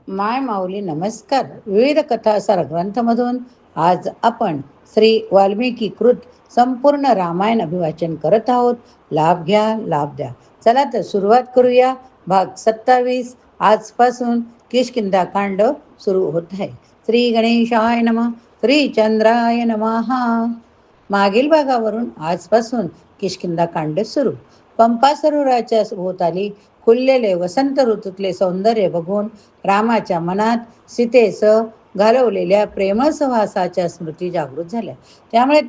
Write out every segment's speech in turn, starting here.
माय माऊली नमस्कार. विविध कथासार ग्रंथमधून आज आपण श्री वाल्मिकी कृत संपूर्ण रामायण अभिवाचन करत आहोत. लाभ घ्या, लाभ द्या. चला तर सुरुवात करूया. भाग 27. आजपासून किष्किंधा कांड सुरू होत आहे. श्री गणेशाय नमः. श्री चंद्राय नमः. मागील भागावरून आजपासून किष्किंधा कांड सुरू. पंपा सरोवराच्या भोवताली खुललेले वसंत ऋतूतले सौंदर्य बघून रामाच्या मनात सीतेसह घालवलेल्या प्रेमळ सहवासाच्या स्मृती जागृत झाल्या. त्यामुळे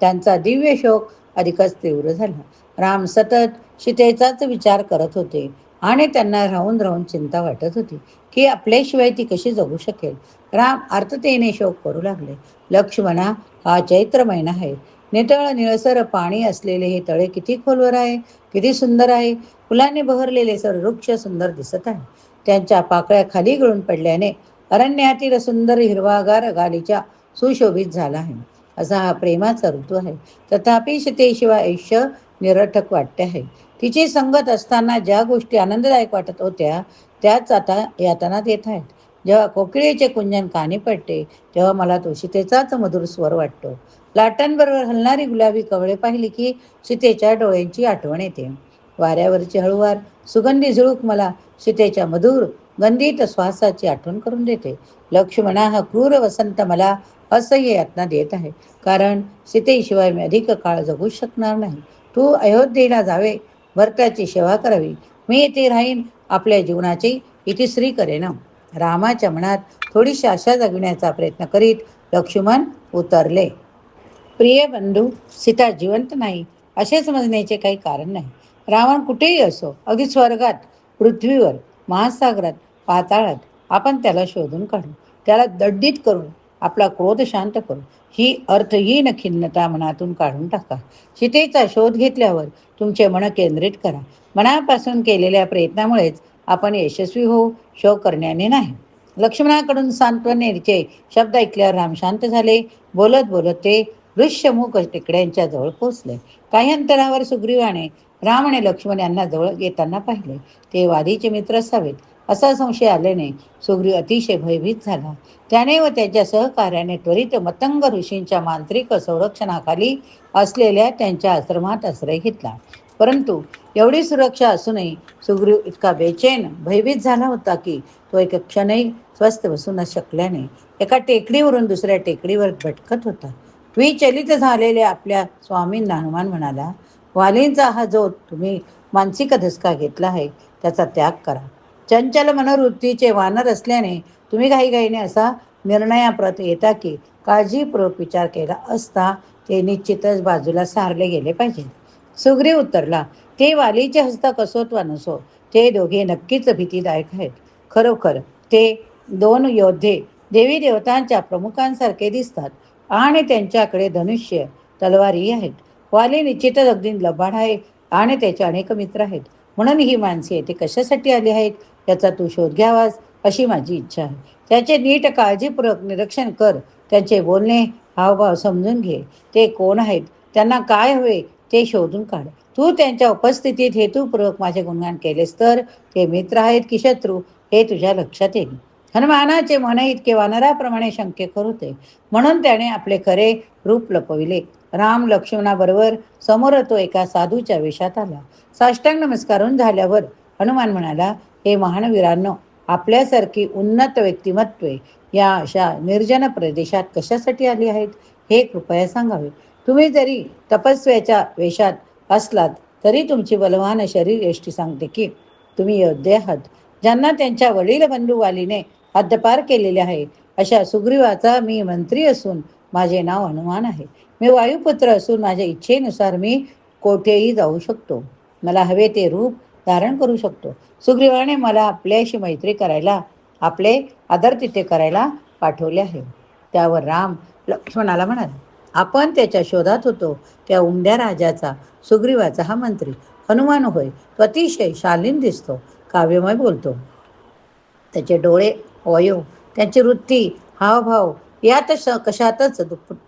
त्यांचा दिव्य शोक अधिकच तीव्र झाला. राम सतत सीतेचाच विचार करत होते आणि त्यांना राहून राहून चिंता वाटत होती की आपल्याशिवाय ती कशी जगू शकेल. राम आर्ततेने शोक करू लागले. लक्ष्मणा, हा चैत्र महिना आहे. नितळ निळसर पाणी असलेले हे तळे किती खोलवर आहे, किती सुंदर आहे. फुलांनी बहरलेले सर्व वृक्ष सुंदर दिसत आहे. त्यांच्या पाकळ्या खाली गळून पडल्याने अरण्यातील सुंदर हिरवागार गालीच्या सुशोभित झाला आहे. असा हा प्रेमाचा ऋतू आहे. तथापि सीतेशिवाय आयुष्य निरर्थक वाटते आहे. तिची संगत असताना ज्या गोष्टी आनंददायक वाटत होत्या त्याच आता यातनात येत आहेत. जेव्हा कोकिळेचे कुंजन कानी पडते तेव्हा मला तो सीतेचाच मधुर स्वर वाटतो. लाटांबरोबर हलणारी गुलाबी कवळे पाहिली की सीतेच्या डोळ्यांची आठवण येते. वाऱ्यावरची हळूवार सुगंधी झुळूक मला सीतेच्या मधुर गंधित श्वासाची आठवण करून देते. लक्ष्मणा, हा क्रूर वसंत मला असह्य यातना देत आहे, कारण सीतेशिवाय मी अधिक काळ जगू शकणार नाही. तू अयोध्येला जावे, भरताची सेवा करावी. मी येथे राहीन, आपल्या जीवनाची इतिश्री करेन. रामाच्या मनात थोडीशी आशा जगविण्याचा प्रयत्न करीत लक्ष्मण उतरले. प्रिय बंधू, सीता जिवंत नाही असे समजण्याचे काही कारण नाही. रावण कुठेही असो, अगदी स्वर्गात, पृथ्वीवर, महासागरात, पाताळात, आपण त्याला शोधून काढू. त्याला दड्डित करून आपला क्रोध शांत करू. ही अर्थहीन खिन्नता मनातून काढून टाका. सीतेचा शोध घेतल्यावर तुमचे मन केंद्रित करा. मनापासून केलेल्या प्रयत्नामुळेच आपण यशस्वी होऊ, शोक करण्याने नाही. लक्ष्मणाकडून सांत्वनेचे शब्द ऐकल्यावर राम शांत झाले. बोलत बोलत ते ऋष्यमुख टेकड्यांच्या जवळ पोहोचले. काही अंतरावर सुग्रीवाने राम आणि लक्ष्मण यांना जवळ येताना पाहिले. ते वादीचे मित्र असावेत असा संशय आल्याने सुग्रीव अतिशय भयभीत झाला. त्याने व त्याच्या सहकार्याने त्वरित मतंग ऋषींच्या मांत्रिक संरक्षणाखाली असलेल्या त्यांच्या आश्रमात आश्रय घेतला. परंतु एवढी सुरक्षा असूनही सुग्रीव इतका बेचैन भयभीत झाला होता की तो एक क्षणही स्वस्थ बसू न शकल्याने एका टेकडीवरून दुसऱ्या टेकडीवर भटकत होता. विचलित झालेल्या आपल्या स्वामींना हनुमान म्हणाला, वालींचा हा जो तुम्ही मानसिक धसका घेतला आहे त्याचा त्याग करा. चंचल मनोवृत्तीचे वानर असल्याने तुम्ही घाईघाईने असा निर्णयाप्रत येता की काळजीपूर्वक विचार केला असता ते निश्चितच बाजूला सारले गेले पाहिजे. सुग्रीव उत्तरला, ते वालीचे हस्तक असोत वा नसो, ते दोघे नक्कीच भीतीदायक आहेत. खरोखर ते दोन योद्धे देवी देवतांच्या प्रमुखांसारखे दिसतात आणि त्यांच्याकडे धनुष्य तलवारी आहेत. वाली निश्चितच अगदी लबाड आहे आणि त्याचे अनेक मित्र आहेत. म्हणून ही माणसे येथे कशासाठी आली आहेत याचा तू शोध घ्यावास अशी माझी इच्छा आहे. त्याचे नीट काळजीपूर्वक निरीक्षण कर. त्यांचे बोलणे, हावभाव समजून घे. ते कोण आहेत, त्यांना काय हवे ते शोधून काढ. तू त्यांच्या उपस्थितीत हेतुपूर्वक माझे गुणगान केलेस तर ते मित्र आहेत की शत्रू हे तुझ्या लक्षात येईल. हनुमानाचे मन इतके वानराप्रमाणे शंकेखोर होते, म्हणून त्याने आपले खरे रूप लपविले. राम लक्ष्मणाबरोबर समोर तो एका साधूच्या वेशात आला. साष्टांग नमस्कारून झाल्यावर हनुमान म्हणाला, हे महानवीरांनो, आपल्यासारखी उन्नत व्यक्तिमत्वे या अशा निर्जन प्रदेशात कशासाठी आली आहेत हे कृपया सांगावे. तुम्ही जरी तपस्व्याच्या वेशात असलात तरी तुमची बलवान शरीर यष्टी सांगते की तुम्ही योद्धे आहात. ज्यांना त्यांच्या वडील बंधू वालीने हद्दपार केलेले आहे अशा सुग्रीवाचा मी मंत्री असून माझे नाव हनुमान आहे. मी वायुपुत्र असून माझ्या इच्छेनुसार मी कोठेही जाऊ शकतो. मला हवे ते रूप धारण करू शकतो. सुग्रीवाने मला आपल्याशी मैत्री करायला, आपले आदरातिथ्य करायला पाठवले आहे. त्यावर राम लक्ष्मणाला म्हणाले, आपण त्याच्या शोधात होतो त्या उमद्या राजाचा, सुग्रीवाचा हा मंत्री हनुमान होय. तो अतिशय शालीन दिसतो, काव्यमय बोलतो. त्याचे डोळे, अवयव, त्यांची वृत्ती, हावभाव यात कशातच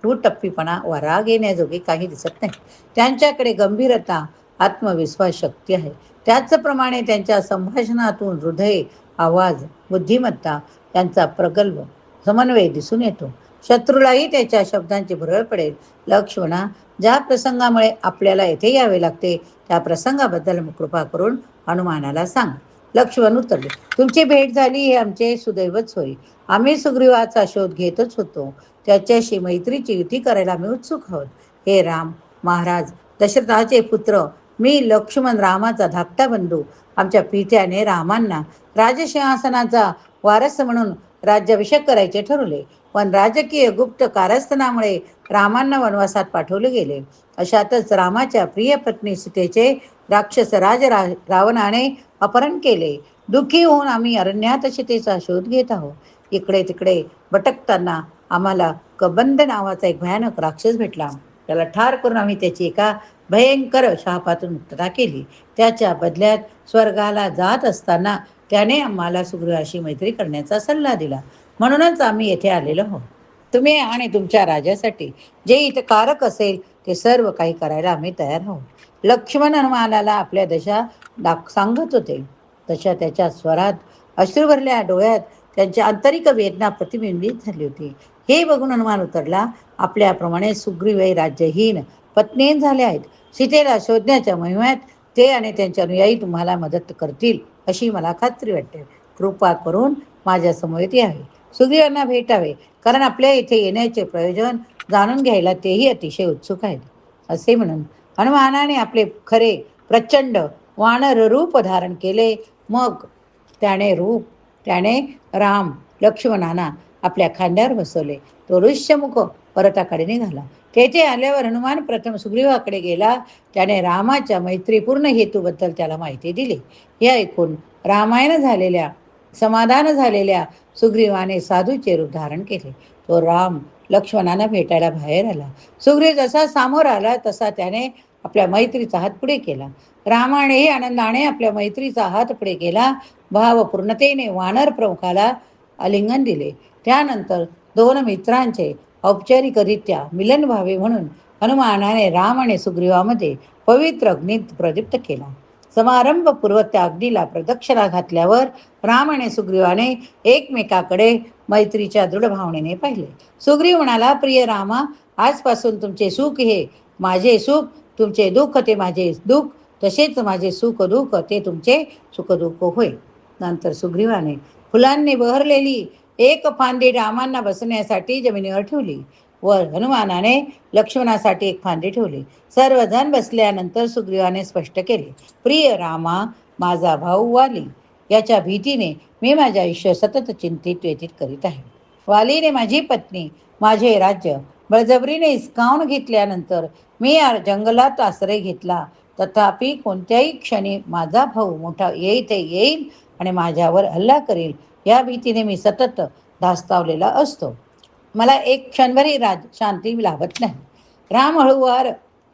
टप्पीपणा वा राग येण्याजोगे काही दिसत नाही. त्यांच्याकडे गंभीरता, आत्मविश्वास, शक्ती आहे. त्याचप्रमाणे त्यांच्या संभाषणातून हृदय आवाज, बुद्धिमत्ता यांचा प्रगल्भ समन्वय दिसून येतो. शत्रूलाही त्याच्या शब्दांची भुरळ पडेल. लक्ष्मणा, ज्या प्रसंगामुळे आपल्याला येथे यावे लागते त्या प्रसंगाबद्दल कृपा करून हनुमानाला सांग. लक्ष्मण उत्तरले, तुमची भेट झाली हे आमचे सुदैवच होय. आम्ही सुग्रीवाचा शोध घेतच होतो. त्याच्याशी मैत्रीची युती करायला आम्ही उत्सुक आहोत. हे राम, महाराज दशरथाचे पुत्र, मी लक्ष्मण रामाचा धाकटा बंधू. आमच्या पित्याने रामांना राजसिंहासनाचा वारस म्हणून राज्याभिषेक करायचे ठरवले, पण राजकीय गुप्त कारस्थानामुळे रामांना वनवासात पाठवले गेले. अशातच रामाच्या प्रिय पत्नी सीतेचे राक्षस रावणाने अपहरण केले. दुःखी होऊन आम्ही अरण्यात सीतेचा शोध घेत आहोत. इकडे तिकडे भटकताना आम्हाला कबंद नावाचा एक भयानक राक्षस भेटला. त्याला ठार करून आम्ही त्याची एका भयंकर शापातून मुक्तता केली. त्याच्या बदल्यात स्वर्गाला जात असताना त्याने आम्हाला सुग्रीवाशी मैत्री करण्याचा सल्ला दिला. म्हणूनच आम्ही येथे आलेलो आहोत. तुम्ही आणि तुमच्या राजासाठी जे हितकारक असेल ते सर्व काही करायला आम्ही तयार आहोत. लक्ष्मण हनुमानाला आपल्या दशा सांगत होते. तशा त्याच्या स्वरात, अश्रू भरल्या डोळ्यात त्यांची आंतरिक वेदना प्रतिबिंबित झाली होती. हे बघून हनुमान उतरला. आपल्याप्रमाणे सुग्रीवही राज्यहीन पत्नीहीन झाले आहेत. सीतेला शोधण्याच्या मोहिमेत ते आणि त्यांच्या अनुयायी तुम्हाला मदत करतील अशी मला खात्री वाटते. कृपा करून माझ्या समवेत यावे, सुग्रीवांना भेटावे, कारण आपल्या इथे येण्याचे प्रयोजन जाणून घ्यायला तेही अतिशय उत्सुक आहेत. असे म्हणून हनुमानाने आपले खरे प्रचंड वानर रूप धारण केले. मग त्याने राम लक्ष्मणांना आपल्या खांद्यावर बसवले. तो ऋष्यमुख परताकडे निघाला. तेथे आल्यावर हनुमान प्रथम सुग्रीवाकडे गेला. त्याने रामाच्या मैत्रीपूर्ण हेतूबद्दल त्याला माहिती दिली. या ऐकून समाधान झालेल्या सुग्रीवाने साधूचे रूप धारण केले. तो राम लक्ष्मणांना भेटायला बाहेर आला. सुग्रीव जसा समोर आला तसा त्याने आपल्या मैत्रीचा हात पुढे केला. रामानेही आनंदाने आपल्या मैत्रीचा हात पुढे केला. भावपूर्णतेने वानर प्रमुखाला आलिंगन दिले. त्यानंतर दोन मित्रांचे औपचारिकरित्या मिलन व्हावे म्हणून हनुमानाने राम आणि सुग्रीवामध्ये पवित्र अग्नी प्रदीप्त केला. समारंभपूर्वक त्या अग्नीला प्रदक्षिणा घातल्यावर राम आणि सुग्रीवाने एकमेकाकडे मैत्रीच्या दृढ भावनेने पाहिले. सुग्रीव म्हणाला, प्रिय रामा, आजपासून तुमचे सुख हे माझे सुख, तुमचे दुःख ते माझे दुःख, तसेच माझे सुख दुःख ते तुमचे सुख दुःख होय. नंतर सुग्रीवाने फुलांनी बहरलेली एक फांदी रामांना बसण्यासाठी जमिनीवर ठेवली व हनुमानाने लक्ष्मणासाठी एक फांदी ठेवली. सर्वजण बसल्यानंतर सुग्रीवाने स्पष्ट केले, प्रिय रामा, माझा भाऊ वाली याच्या भीतीने मी माझे आयुष्य सतत चिंतित व्यतीत करीत आहे. वालीने माझी पत्नी, माझे राज्य बळजबरीने हिसकावून घेतल्यानंतर मी जंगलात आश्रय घेतला. तथापि कोणत्याही क्षणी माझा भाऊ मोठा येईल आणि माझ्यावर हल्ला करेल या भीतीने मी सतत धास्तावलेला असतो. मला एक क्षणभरही शांती लाभत नाही. राम हळूवार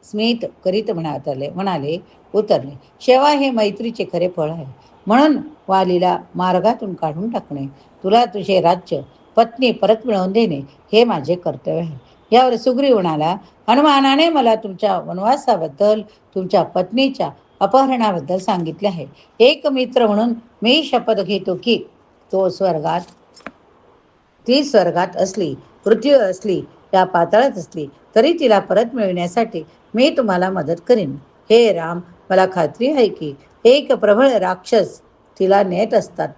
स्मित करीत म्हणाले उतरले, शेवा हे मैत्रीचे खरे फळ आहे. म्हणून वालीला मार्गातून काढून टाकणे, तुला तुझे राज्य पत्नी परत मिळवून देणे हे माझे कर्तव्य आहे. यावर सुग्रीव म्हणाला, हनुमानाने मला तुमच्या वनवासाबद्दल, तुमच्या पत्नीच्या अपहरणाबद्दल सांगितले आहे. एक मित्र म्हणून मी शपथ घेतो की ती स्वर्गात असली, पृथ्वीवर असली, या पाताळात असली तरी तिला परत मिळविण्यासाठी मी तुम्हाला मदत करीन. हे राम, मला खात्री आहे की एक प्रबळ राक्षस तिला नेत असतात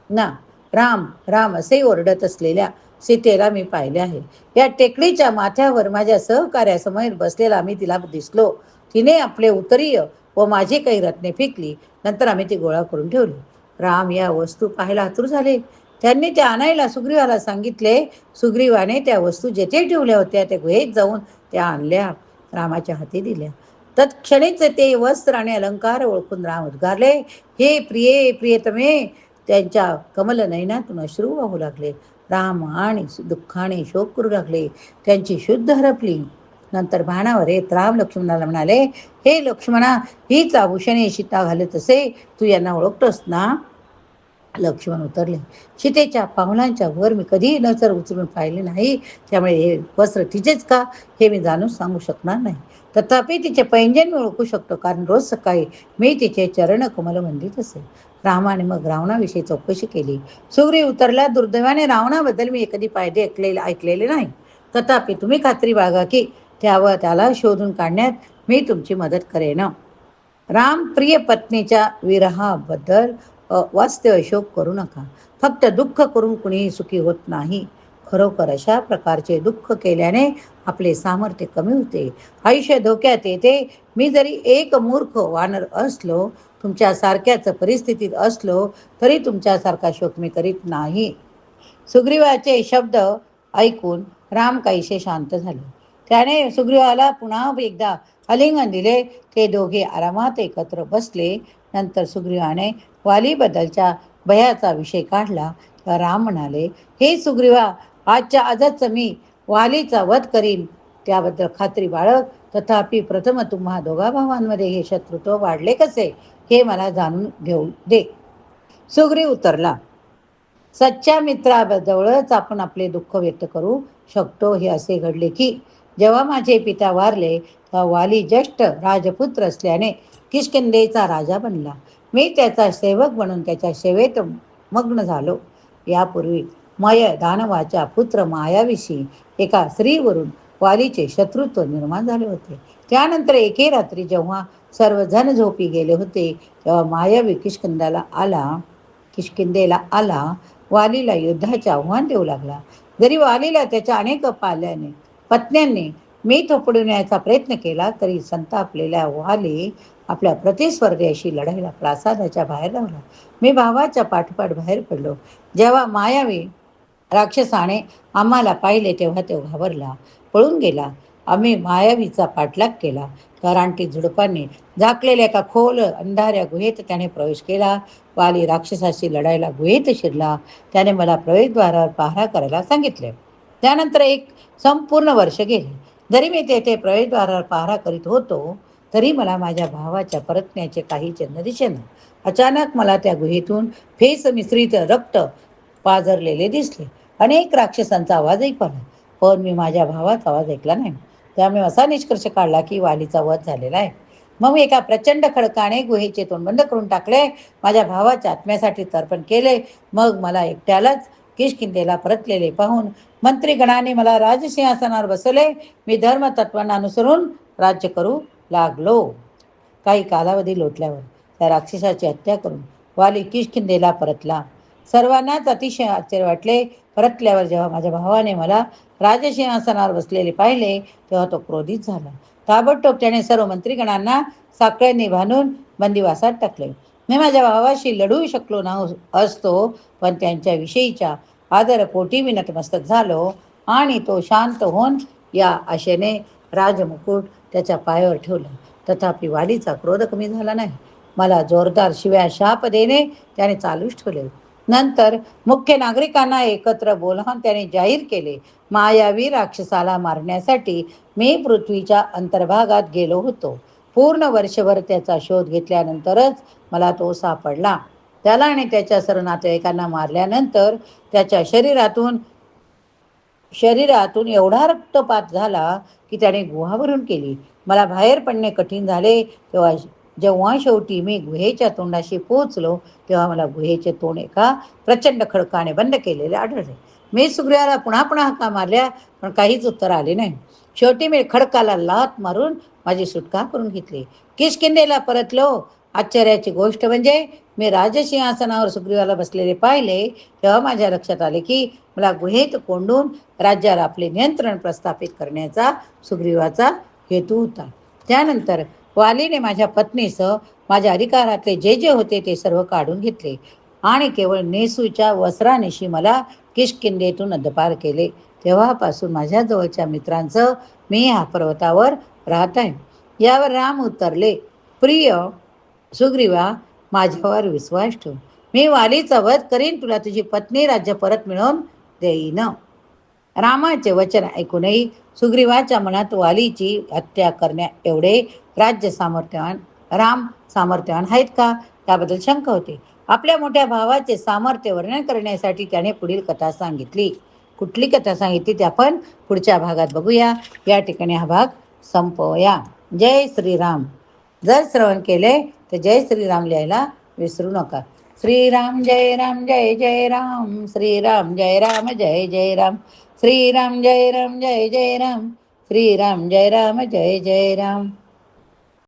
ना. राम राम असे ओरडत असलेल्या सीतेला मी पाहिले आहे. या टेकडीच्या माथ्यावर माझ्या सहकार्यासमोर बसलेला मी तिला दिसलो. तिने आपले उत्तरीय व माझी काही रत्ने फेकली. नंतर आम्ही ती गोळा करून ठेवली. राम या वस्तू पाहायला आतुर झाले. त्यांनी त्या आणायला सुग्रीवाला सांगितले. सुग्रीवाने त्या वस्तू जेथे ठेवल्या होत्या त्या गुहेत जाऊन त्या आणल्या, रामाच्या हाती दिल्या. तत्क्षणीच ते वस्त्र आणि अलंकार ओळखून राम उद्गारले, हे प्रियतमे. त्यांच्या कमल नयनातून अश्रू वाहू लागले. राम आणि दुःखाने शोक करू लागले. त्यांची शुद्ध हरपली. नंतर भानावर येत राम लक्ष्मणाला म्हणाले, हे लक्ष्मणा, हीच आभूषणे सीता घालत असे, तू यांना ओळखतोस ना. लक्ष्मण उतरले. सीतेच्या पावलांच्या वर मी कधीही नजर उचलून पाहिले नाही, त्यामुळे हे वस्त्र तिचेच का हे मी जाणून सांगू शकणार नाही. तथापि तिचे पैंजण मी ओळखू शकतो, कारण रोज सकाळी मी तिचे चरण कमल वंदित असे. रामाने मग रावणाविषयी चौकशी केली. सुग्रीव उत्तरला, दुर्दैवाने रावणाबद्दल मी कधी फायदे ऐकलेले नाही. तथापि तुम्ही खात्री बाळगा की त्याला शोधून काढण्यात मी तुमची मदत करेन. राम, प्रिय पत्नीच्या विरहाबद्दल वास्तव शोक करू नका. फक्त दुःख करून कुणीही सुखी होत नाही. खरोखर अशा प्रकारचे दुःख केल्याने आपले सामर्थ्य कमी होते, आयुष्य धोक्यात येते. मी जरी एक मूर्ख वानर असलो, तुमच्यासारख्याच परिस्थितीत असलो, तरी तुमच्यासारखा शोक मी करीत नाही. सुग्रीवाचे शब्द ऐकून राम काहीसे शांत झाले. त्याने सुग्रीवाला पुन्हा एकदा आलिंगन दिले. ते दोघे आरामात एकत्र बसले. नंतर सुग्रीवाने वालीबद्दलच्या भयाचा विषय काढला. राम म्हणाले, हे सुग्रीवा, आजच्या आजच मी वालीचा वध करीन, त्याबद्दल खात्री बाळग. तथापि प्रथम तुम्हा दोघा भावांमध्ये हे शत्रुत्व वाढले कसे, हे मला जाणून घेऊ दे. सुग्रीव उत्तरला, सच्च्या मित्राजवळच आपण आपले दुःख व्यक्त करू शकतो. हे असे घडले की जेव्हा माझे पिता वारले, तेव्हा वाली ज्येष्ठ राजपुत्र असल्याने किष्किंधेचा राजा बनला. मी त्याचा सेवक म्हणून त्याच्या सेवेत मग्न झालो. यापूर्वी मय दानवाच्या पुत्र मायाविषयी एका स्त्रीवरून वालीचे शत्रुत्व निर्माण झाले होते. त्यानंतर एके रात्री जेव्हा सर्वजण झोपी गेले होते, तेव्हा मायावी किष्किंधेला आला. वालीला युद्धाचे आव्हान देऊ लागला. जरी वालीला त्याच्या अनेक पत्न्यांनी मी थोपडविण्याचा प्रयत्न केला, तरी संतापलेल्या वाली आपल्या प्रतिस्पर्ध्याशी लढायला प्रासादाच्या बाहेर लावला. मी भावाच्या पाठोपाठ बाहेर पडलो. जेव्हा मायावी राक्षसाने आम्हाला पाहिले, तेव्हा तो घाबरला, पळून गेला. आम्ही मायावीचा पाठलाग केला. रानटी झुडपांनी झाकलेल्या एका खोल अंधाऱ्या गुहेत त्याने प्रवेश केला. वाली राक्षसाशी लढायला गुहेत शिरला. त्याने मला प्रवेशद्वारावर पहारा करायला सांगितले. त्यानंतर एक संपूर्ण वर्ष गेले. जरी मी तेथे प्रवेशद्वारावर पहारा करीत होतो, तरी मला माझ्या भावाच्या परतण्याचे काही चिन्ह दिसेना. अचानक मला त्या गुहेतून फेस मिश्रित रक्त पाझरलेले दिसले. अनेक राक्षसांचा आवाज ऐकू आला, पण मी माझ्या भावाचा आवाज ऐकला नाही. त्यामुळे असा निष्कर्ष काढला की वालीचा वध झालेला आहे. मग मी एका प्रचंड खडकाने गुहेचे तोंड बंद करून टाकले. माझ्या भावाच्या आत्म्यासाठी तर्पण केले. मग मला एकट्यालाच किष्किंधेला परतलेले पाहून मंत्रीगणाने मला राजसिंहासनावर बसवले. मी धर्मतत्वांना अनुसरून राज्य करू लागलो. काही कालावधी लोटल्यावर त्या राक्षसाची हत्या करून वाली किष्किंधेला परतला. सर्वांनाच अतिशय आश्चर्य वाटले. परतल्यावर जेव्हा माझ्या भावाने मला राजसिंहासनावर बसलेले पाहिले, तेव्हा तो क्रोधित झाला. ताबडतोब त्याने सर्व मंत्रीगणांना साखळ्यांनी बांधून बंदिवासात टाकले. मी माझ्या भावाशी लढू शकलो असतो, पण त्यांच्याविषयीच्या आदरपोटी मी नतमस्तक झालो आणि तो शांत होऊन या आशेने राजमुकुट त्याच्या पायावर ठेवला. तथापि वालीचा क्रोध कमी झाला नाही. मला जोरदार शिव्या शाप देणे त्याने चालूच ठेवले. नंतर मुख्य नागरिकांना एकत्र बोलावून त्याने जाहीर केले, मायावी राक्षसाला मारण्यासाठी मी पृथ्वीच्या अंतर्भागात गेलो होतो. पूर्ण वर्षभर त्याचा शोध घेतल्यानंतरच मला तो सापडला. त्याला आणि त्याच्या सर्व नातेवाईकांना मारल्यानंतर त्याच्या शरीरातून एवढा रक्तपात झाला की त्याने गुहा भरून केली. मला बाहेर पडणे कठीण झाले. जेव्हा शेवटी मी गुहेच्या तोंडाशी पोहोचलो, तेव्हा मला गुहेचे तोंड एका प्रचंड खडकाने बंद केलेले आढळले. मी सुग्रीवाला पुन्हा हाका मारल्या, पण काहीच उत्तर आले नाही. शेवटी मी खडकाला लाथ मारून माझी सुटका करून घेतली. किष्किंधेला परतलो. आश्चर्याची गोष्ट म्हणजे मी राजसिंहासनावर सुग्रीवाला बसलेले पाहिले, तेव्हा माझ्या लक्षात आले की मला गुहेत कोंडून राज्यावर आपले नियंत्रण प्रस्थापित करण्याचा सुग्रीवाचा हेतू होता. त्यानंतर वालीने माझ्या पत्नीसह माझ्या अधिकारातले जे जे होते ते सर्व काढून घेतले आणि केवळ नेसूच्या वस्त्रानिशी मला किष्किंधेतून हद्दपार केले. तेव्हापासून माझ्या जवळच्या मित्रांसह मी ह्या पर्वतावर राहत आहे. यावर राम उत्तरले, प्रिय सुग्रीवा, माझ्यावर विश्वास ठेव. मी वालीचा वध करीन, तुला तुझी पत्नी राज्य परत मिळवून देईन. रामाचे वचन ऐकूनही सुग्रीवाच्या मनात वालीची हत्या करण्या एवढे राम सामर्थ्यवान आहेत का, त्याबद्दल शंका होती. आपल्या मोठ्या भावाचे सामर्थ्य वर्णन करण्यासाठी त्याने पुढील कथा सांगितली. कुठली कथा सांगितली ते आपण पुढच्या भागात बघूया. या ठिकाणी हा भाग संपवूया. जय श्रीराम. जर श्रवण केले तर जय श्रीराम लिहायला विसरू नका. श्रीराम जय राम जय जय राम, श्रीराम जय राम जय जय राम, श्रीराम जय राम जय जय राम, श्रीराम जय राम जय जय राम.